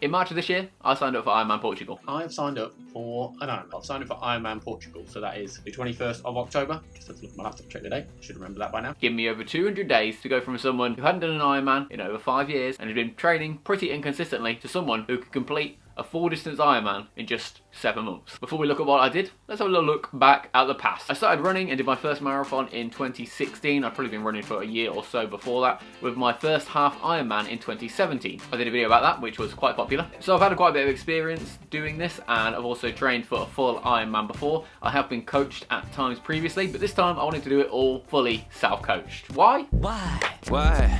In March of this year, I signed up for Ironman Portugal. I've signed up for Ironman Portugal, so that is the 21st of October. Just have to look at my laptop, check the date. Should remember that by now. Give me over 200 days to go from someone who hadn't done an Ironman in over 5 years and had been training pretty inconsistently to someone who could complete a full distance Ironman in just 7 months. Before we look at what I did, let's have a little look back at the past. I started running and did my first marathon in 2016. I'd probably been running for a year or so before that, with my first half Ironman in 2017. I did a video about that, which was quite popular. So I've had quite a bit of experience doing this, and I've also trained for a full Ironman before. I have been coached at times previously, but this time I wanted to do it all fully self-coached. Why? Why?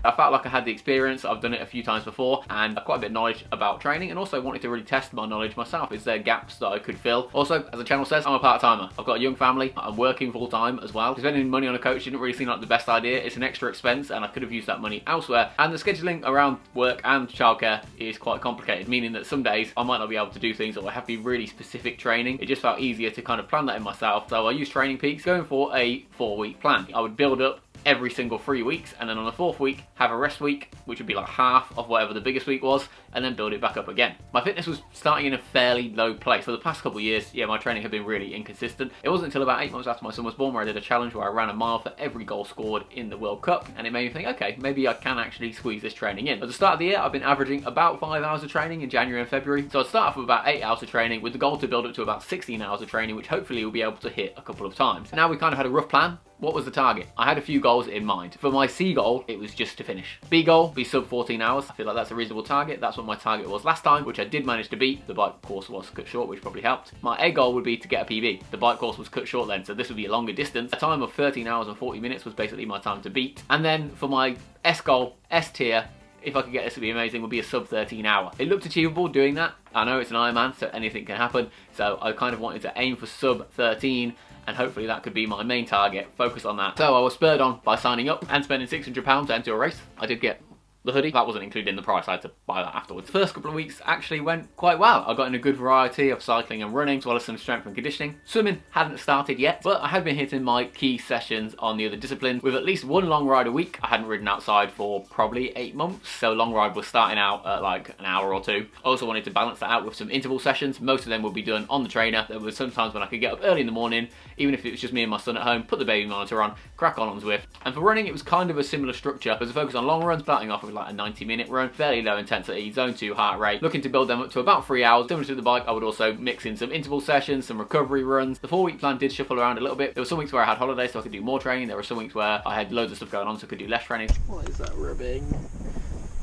I felt like I had the experience, I've done it a few times before, and quite a bit of knowledge about training, and also wanted to really test my knowledge myself. Is there gaps that I could fill? Also, as the channel says, I'm a part-timer. I've got a young family, I'm working full-time as well. Spending money on a coach didn't really seem like the best idea. It's an extra expense, and I could have used that money elsewhere. And the scheduling around work and childcare is quite complicated, meaning that some days I might not be able to do things, or I have to be really specific training. It just felt easier to kind of plan that in myself. So I used Training Peaks, going for a 4-week plan. I would build up every single 3 weeks, and then on the 4th week have a rest week, which would be like half of whatever the biggest week was, and then build it back up again. My fitness was starting in a fairly low place. For the past couple of years, yeah, my training had been really inconsistent. It wasn't until about 8 months after my son was born where I did a challenge where I ran a mile for every goal scored in the World Cup, and it made me think, okay, maybe I can actually squeeze this training in. At the start of the year, I've been averaging about 5 hours of training in January and February, so I'd start off with about 8 hours of training with the goal to build up to about 16 hours of training, which hopefully we'll be able to hit a couple of times. Now we kind of had a rough plan. What was the target? I had a few goals in mind. For my C goal, it was just to finish. B goal, be sub 14 hours. I feel like that's a reasonable target. That's what my target was last time, which I did manage to beat. The bike course was cut short, which probably helped. My A goal would be to get a PB. The bike course was cut short then, so this would be a longer distance. A time of 13 hours and 40 minutes was basically my time to beat. And then for my S goal, S tier, if I could get this to be amazing, would be a sub 13 hour. It looked achievable doing that. I know it's an Ironman, so anything can happen. So I kind of wanted to aim for sub 13, and hopefully that could be my main target, focus on that. So I was spurred on by signing up and spending £600 to enter a race. I did get the hoodie. That wasn't included in the price, I had to buy that afterwards. The first couple of weeks actually went quite well. I got in a good variety of cycling and running, as well as some strength and conditioning. Swimming hadn't started yet, but I had been hitting my key sessions on the other disciplines with at least one long ride a week. I hadn't ridden outside for probably 8 months, so long ride was starting out at like an hour or two. I also wanted to balance that out with some interval sessions. Most of them would be done on the trainer. There were some times when I could get up early in the morning, even if it was just me and my son at home, put the baby monitor on, crack on Zwift. And for running, it was kind of a similar structure. There was a focus on long runs, starting off with like a 90-minute run, fairly low intensity, zone 2 heart rate, looking to build them up to about 3 hours. Similar to the bike, I would also mix in some interval sessions, some recovery runs. The 4-week plan did shuffle around a little bit. There were some weeks where I had holidays so I could do more training. There were some weeks where I had loads of stuff going on so I could do less training. What is that rubbing?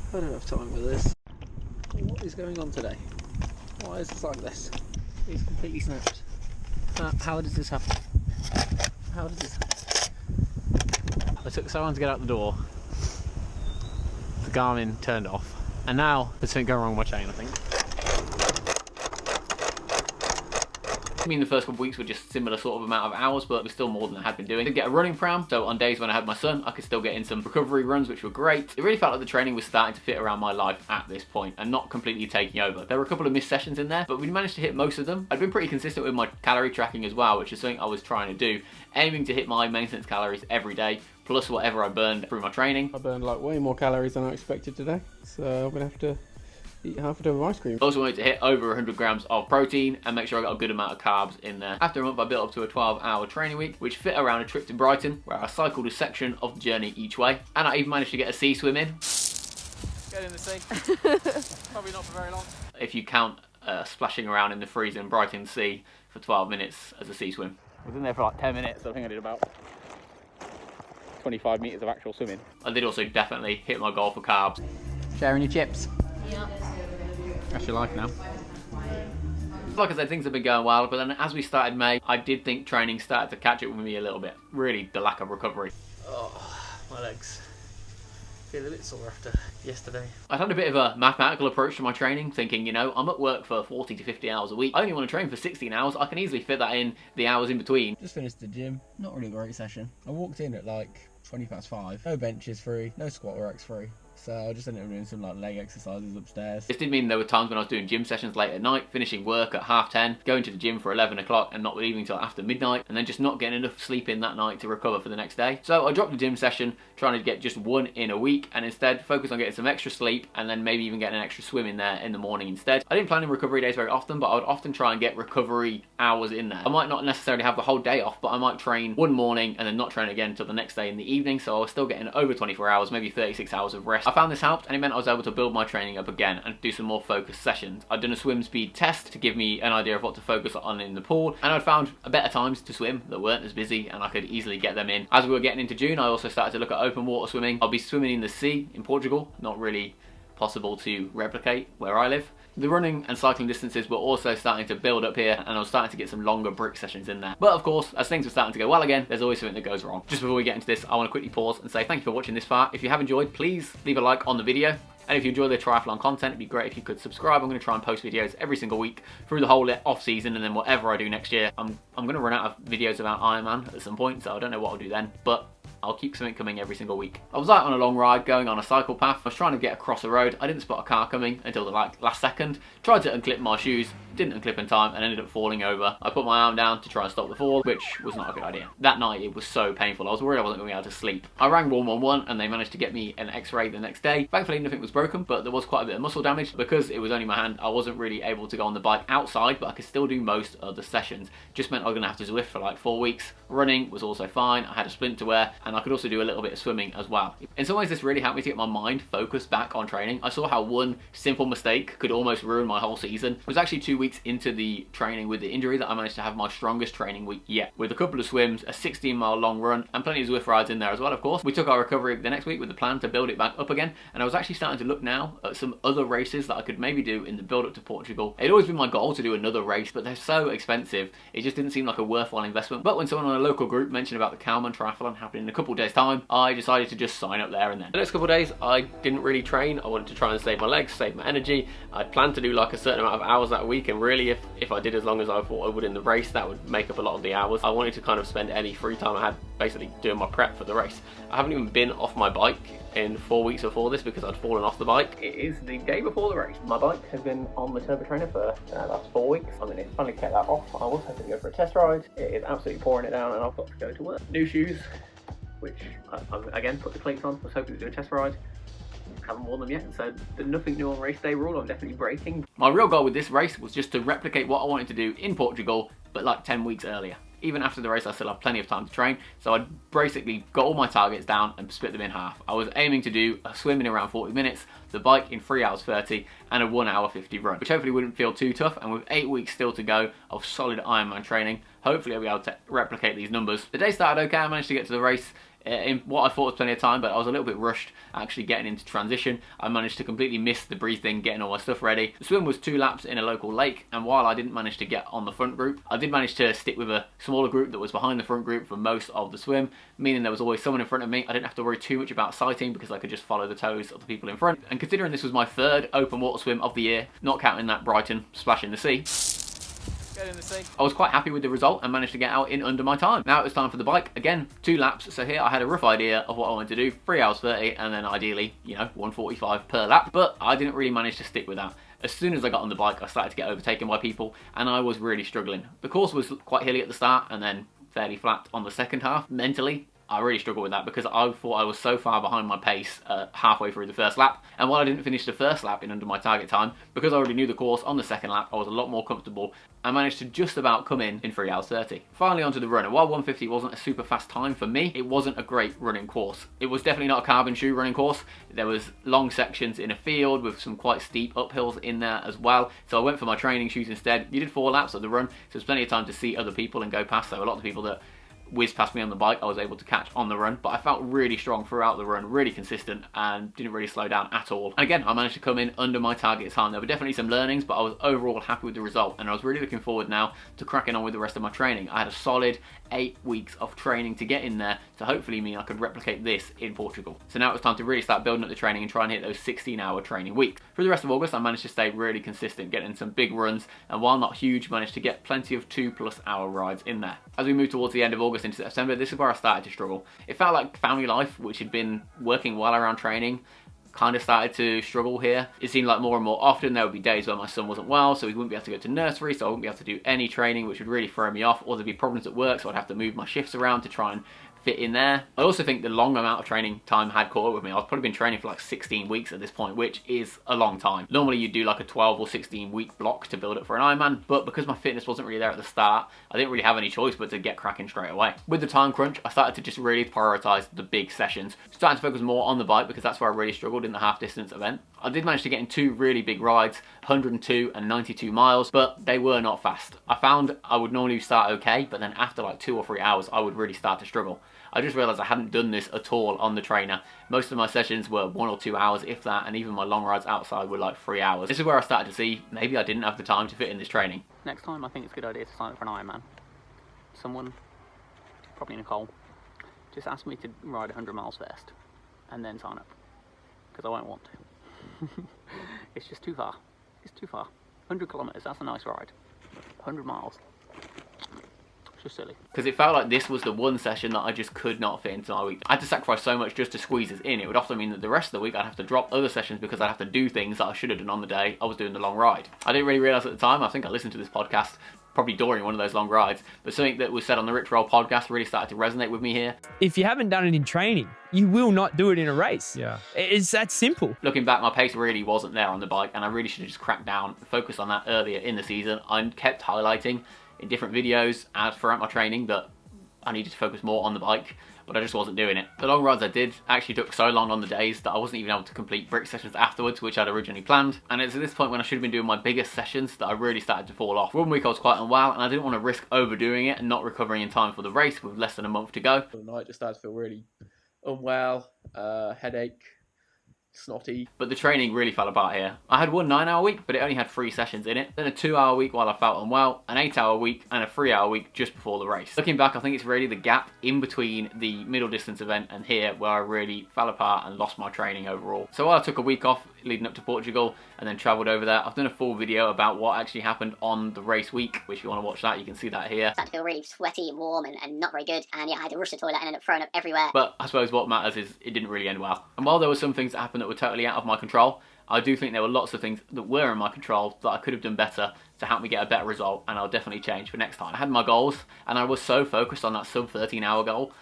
I don't have time for this. What is going on today? Why is this like this? It's completely snapped. How does this happen? How does this happen? I took so long to get out the door. The Garmin turned off, and now there's something going wrong with my chain, I think. I mean, the first couple of weeks were just similar sort of amount of hours, but it was still more than I had been doing. I did get a running pram, so on days when I had my son, I could still get in some recovery runs, which were great. It really felt like the training was starting to fit around my life at this point and not completely taking over. There were a couple of missed sessions in there, but we managed to hit most of them. I'd been pretty consistent with my calorie tracking as well, which is something I was trying to do, aiming to hit my maintenance calories every day, plus whatever I burned through my training. I burned like way more calories than I expected today, so I'm gonna have to eat half a tub of ice cream. I also wanted to hit over 100 grams of protein and make sure I got a good amount of carbs in there. After a month, I built up to a 12-hour training week, which fit around a trip to Brighton, where I cycled a section of the journey each way, and I even managed to get a sea swim in. Get in the sea. Probably not for very long. If you count splashing around in the freezing Brighton Sea for 12 minutes as a sea swim. I was in there for like 10 minutes, so I think I did about 25 metres of actual swimming. I did also definitely hit my goal for carbs. Sharing your chips? Yeah. That's your life now. Like I said, things have been going well, but then as we started May, I did think training started to catch up with me a little bit. Really, the lack of recovery. Oh, my legs feel a bit sore after yesterday. I had a bit of a mathematical approach to my training, thinking, you know, I'm at work for 40 to 50 hours a week. I only want to train for 16 hours. I can easily fit that in the hours in between. Just finished the gym. Not really a great session. I walked in at like 5:20. No benches free, no squat racks free. so I just ended up doing some like leg exercises upstairs. This did mean there were times when I was doing gym sessions late at night, finishing work at 10:30, going to the gym for 11 o'clock and not leaving till after midnight, and then just not getting enough sleep in that night to recover for the next day. So I dropped the gym session, trying to get just one in a week, and instead focus on getting some extra sleep and then maybe even getting an extra swim in there in the morning instead. I didn't plan in recovery days very often, but I would often try and get recovery hours in there. I might not necessarily have the whole day off, but I might train one morning and then not train again until the next day in the evening, so I was still getting over 24 hours, maybe 36 hours of rest. I found this helped, and it meant I was able to build my training up again and do some more focused sessions. I'd done a swim speed test to give me an idea of what to focus on in the pool, and I'd found better times to swim that weren't as busy, and I could easily get them in. As we were getting into June, I also started to look at open water swimming. I'll be swimming in the sea in Portugal, not really possible to replicate where I live. The running and cycling distances were also starting to build up here, and I was starting to get some longer brick sessions in there. But of course, as things were starting to go well again, there's always something that goes wrong. Just before we get into this, I want to quickly pause and say thank you for watching this far. If you have enjoyed, please leave a like on the video. And if you enjoy the triathlon content, it'd be great if you could subscribe. I'm going to try and post videos every single week through the whole off season, and then whatever I do next year, I'm going to run out of videos about Ironman at some point, so I don't know what I'll do then, but I'll keep something coming every single week. I was out on a long ride, going on a cycle path. I was trying to get across a road. I didn't spot a car coming until the last second. Tried to unclip my shoes, didn't unclip in time, and ended up falling over. I put my arm down to try and stop the fall, which was not a good idea. That night, it was so painful. I was worried I wasn't going to be able to sleep. I rang 111, and they managed to get me an x-ray the next day. Thankfully, nothing was broken, but there was quite a bit of muscle damage. Because it was only my hand, I wasn't really able to go on the bike outside, but I could still do most of the sessions. Just meant I was going to have to Zwift for like 4 weeks. Running was also fine. I had a splint to wear, and I could also do a little bit of swimming as well. In some ways, this really helped me to get my mind focused back on training. I saw how one simple mistake could almost ruin my whole season. It was actually 2 weeks into the training with the injury that I managed to have my strongest training week yet, with a couple of swims, a 16-mile long run, and plenty of Zwift rides in there as well, of course. We took our recovery the next week with the plan to build it back up again, and I was actually starting to look now at some other races that I could maybe do in the build-up to Portugal. It'd always been my goal to do another race, but they're so expensive, it just didn't seem like a worthwhile investment. But when someone on a local group mentioned about the Ironman triathlon happening in a couple of days' time, I decided to just sign up there and then. The next couple of days, I didn't really train. I wanted to try and save my legs, save my energy. I'd planned to do like a certain amount of hours that week, and really if I did as long as I thought I would in the race, that would make up a lot of the hours. I wanted to kind of spend any free time I had basically doing my prep for the race. I haven't even been off my bike in 4 weeks before this because I'd fallen off the bike. It is the day before the race. My bike has been on the turbo trainer for the last 4 weeks. I'm going to finally get that off. I was hoping to go for a test ride. It is absolutely pouring it down, and I've got to go to work. New shoes, which I've again put the cleats on. I was hoping to do a test ride. Haven't worn them yet, so there's nothing new on race day rule. I'm definitely braking. My real goal with this race was just to replicate what I wanted to do in Portugal, but like 10 weeks earlier. Even after the race, I still have plenty of time to train, so I basically got all my targets down and split them in half. I was aiming to do a swim in around 40 minutes, the bike in 3 hours 30, and a 1 hour 50 run, which hopefully wouldn't feel too tough. And with 8 weeks still to go of solid Ironman training, hopefully I'll be able to replicate these numbers. The day started okay. I managed to get to the race in what I thought was plenty of time, but I was a little bit rushed actually getting into transition. I managed to completely miss the breathing, getting all my stuff ready. The swim was 2 laps in a local lake, and while I didn't manage to get on the front group, I did manage to stick with a smaller group that was behind the front group for most of the swim, meaning there was always someone in front of me. I didn't have to worry too much about sighting because I could just follow the toes of the people in front. And considering this was my 3rd open water swim of the year, not counting that Brighton splash in the sea, I was quite happy with the result and managed to get out in under my time. Now it was time for the bike. Again, 2 laps. So here I had a rough idea of what I wanted to do. 3 hours 30, and then ideally, 1:45 per lap. But I didn't really manage to stick with that. As soon as I got on the bike, I started to get overtaken by people, and I was really struggling. The course was quite hilly at the start and then fairly flat on the second half. Mentally, I really struggled with that because I thought I was so far behind my pace halfway through the first lap. And while I didn't finish the first lap in under my target time, because I already knew the course on the second lap, I was a lot more comfortable. I managed to just about come in 3 hours 30. Finally onto the run, and while 1:50 wasn't a super fast time for me, it wasn't a great running course. It was definitely not a carbon shoe running course. There was long sections in a field with some quite steep uphills in there as well. So I went for my training shoes instead. You did 4 laps of the run, so there's plenty of time to see other people and go past. So a lot of the people that whizzed past me on the bike, I was able to catch on the run, but I felt really strong throughout the run, really consistent, and didn't really slow down at all. And again, I managed to come in under my target time. There were definitely some learnings, but I was overall happy with the result, and I was really looking forward now to cracking on with the rest of my training. I had a solid 8 weeks of training to get in there to hopefully mean I could replicate this in Portugal. So now it was time to really start building up the training and try and hit those 16-hour training weeks. Through the rest of August, I managed to stay really consistent, getting some big runs, and while not huge, managed to get plenty of 2+ hour rides in there. As we moved towards the end of August into September, this is where I started to struggle. It felt like family life, which had been working well around training, kind of started to struggle here. It seemed like more and more often there would be days where my son wasn't well, so he wouldn't be able to go to nursery, so I wouldn't be able to do any training, which would really throw me off, or there'd be problems at work, so I'd have to move my shifts around to try and fit in there. I also think the long amount of training time had caught up with me. I've probably been training for like 16 weeks at this point, which is a long time. Normally you do like a 12 or 16 week block to build up for an Ironman, but because my fitness wasn't really there at the start, I didn't really have any choice but to get cracking straight away. With the time crunch, I started to just really prioritize the big sessions, starting to focus more on the bike because that's where I really struggled in the half distance event. I did manage to get in 2 really big rides, 102 and 92 miles, but they were not fast. I found I would normally start okay, but then after like 2 or 3 hours, I would really start to struggle. I just realised I hadn't done this at all on the trainer. Most of my sessions were 1 or 2 hours, if that, and even my long rides outside were like 3 hours. This is where I started to see maybe I didn't have the time to fit in this training. Next time I think it's a good idea to sign up for an Ironman. Someone, probably Nicole, just asked me to ride 100 miles first and then sign up, because I won't want to. It's just too far. It's too far. 100 kilometres, that's a nice ride. 100 miles. Just silly. Because it felt like this was the one session that I just could not fit into my week. I had to sacrifice so much just to squeeze this in. It would often mean that the rest of the week I'd have to drop other sessions because I'd have to do things that I should have done on the day I was doing the long ride. I didn't really realise at the time. I think I listened to this podcast probably during one of those long rides, but something that was said on the Rich Roll podcast really started to resonate with me here. If you haven't done it in training, you will not do it in a race. Yeah. It's that simple. Looking back, my pace really wasn't there on the bike, and I really should have just cracked down, focused on that earlier in the season. I kept highlighting in different videos and throughout my training that I needed to focus more on the bike, but I just wasn't doing it. The long rides I did actually took so long on the days that I wasn't even able to complete brick sessions afterwards, which I'd originally planned. And it's at this point when I should have been doing my biggest sessions that I really started to fall off. 1 week I was quite unwell, and I didn't want to risk overdoing it and not recovering in time for the race with less than a month to go. The night just started to feel really unwell, headache, snotty. But the training really fell apart here. I had 1 9-hour week, but it only had 3 sessions in it. Then a 2-hour week while I felt unwell, an 8-hour week, and a 3-hour week just before the race. Looking back, I think it's really the gap in between the middle distance event and here where I really fell apart and lost my training overall. So while I took a week off leading up to Portugal and then travelled over there, I've done a full video about what actually happened on the race week, which if you want to watch that, you can see that here. I started to feel really sweaty and warm and not very good, and yeah, I had to rush to the toilet and ended up throwing up everywhere. But I suppose what matters is it didn't really end well. And while there were some things that happened that were totally out of my control, I do think there were lots of things that were in my control that I could have done better to help me get a better result, and I'll definitely change for next time. I had my goals, and I was so focused on that sub 13-hour goal,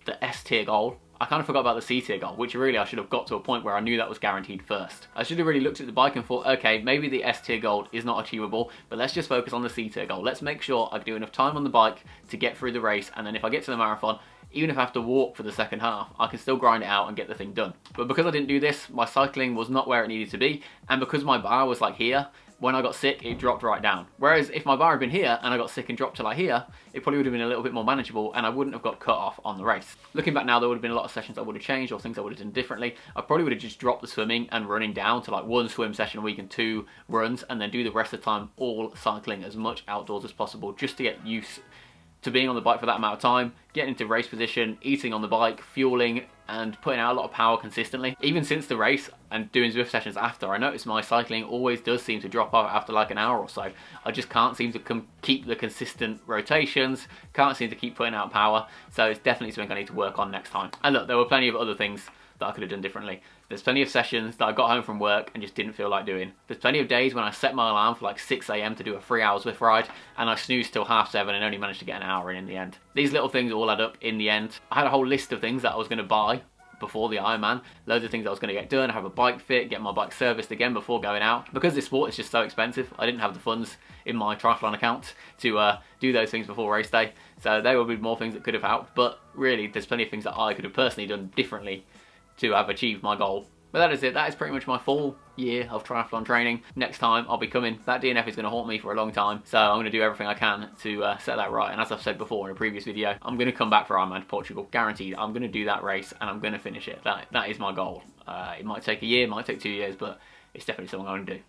the S tier goal, I kind of forgot about the C tier goal, which really I should have got to a point where I knew that was guaranteed first. I should have really looked at the bike and thought, okay, maybe the S tier goal is not achievable, but let's just focus on the C tier goal. Let's make sure I do enough time on the bike to get through the race, and then if I get to the marathon, even if I have to walk for the second half, I can still grind it out and get the thing done. But because I didn't do this, my cycling was not where it needed to be, and because my bar was like here, when I got sick, it dropped right down. Whereas if my bar had been here and I got sick and dropped to like here, it probably would have been a little bit more manageable and I wouldn't have got cut off on the race. Looking back now, there would have been a lot of sessions I would have changed or things I would have done differently. I probably would have just dropped the swimming and running down to like 1 swim session a week and 2 runs, and then do the rest of the time all cycling as much outdoors as possible, just to get used to being on the bike for that amount of time, getting into race position, eating on the bike, fueling, and putting out a lot of power consistently. Even since the race and doing Zwift sessions after, I noticed my cycling always does seem to drop off after like an hour or so. I just can't seem to keep the consistent rotations, can't seem to keep putting out power, so it's definitely something I need to work on next time. And look, there were plenty of other things that I could have done differently. There's plenty of sessions that I got home from work and just didn't feel like doing. There's plenty of days when I set my alarm for like 6 AM to do a 3-hour Zwift ride, and I snoozed till 7:30 and only managed to get an hour in the end. These little things all add up in the end. I had a whole list of things that I was going to buy before the Ironman, loads of things I was going to get done, have a bike fit, get my bike serviced again before going out. Because this sport is just so expensive, I didn't have the funds in my triathlon account to do those things before race day, so there will be more things that could have helped, but really there's plenty of things that I could have personally done differently to have achieved my goal. But that is it. That is pretty much my full year of triathlon training. Next time I'll be coming. That DNF is going to haunt me for a long time, so I'm going to do everything I can to set that right. And as I've said before in a previous video, I'm going to come back for Ironman Portugal, guaranteed. I'm going to do that race and I'm going to finish it. That is my goal. It might take a year, it might take 2 years, but it's definitely something I'm going to do.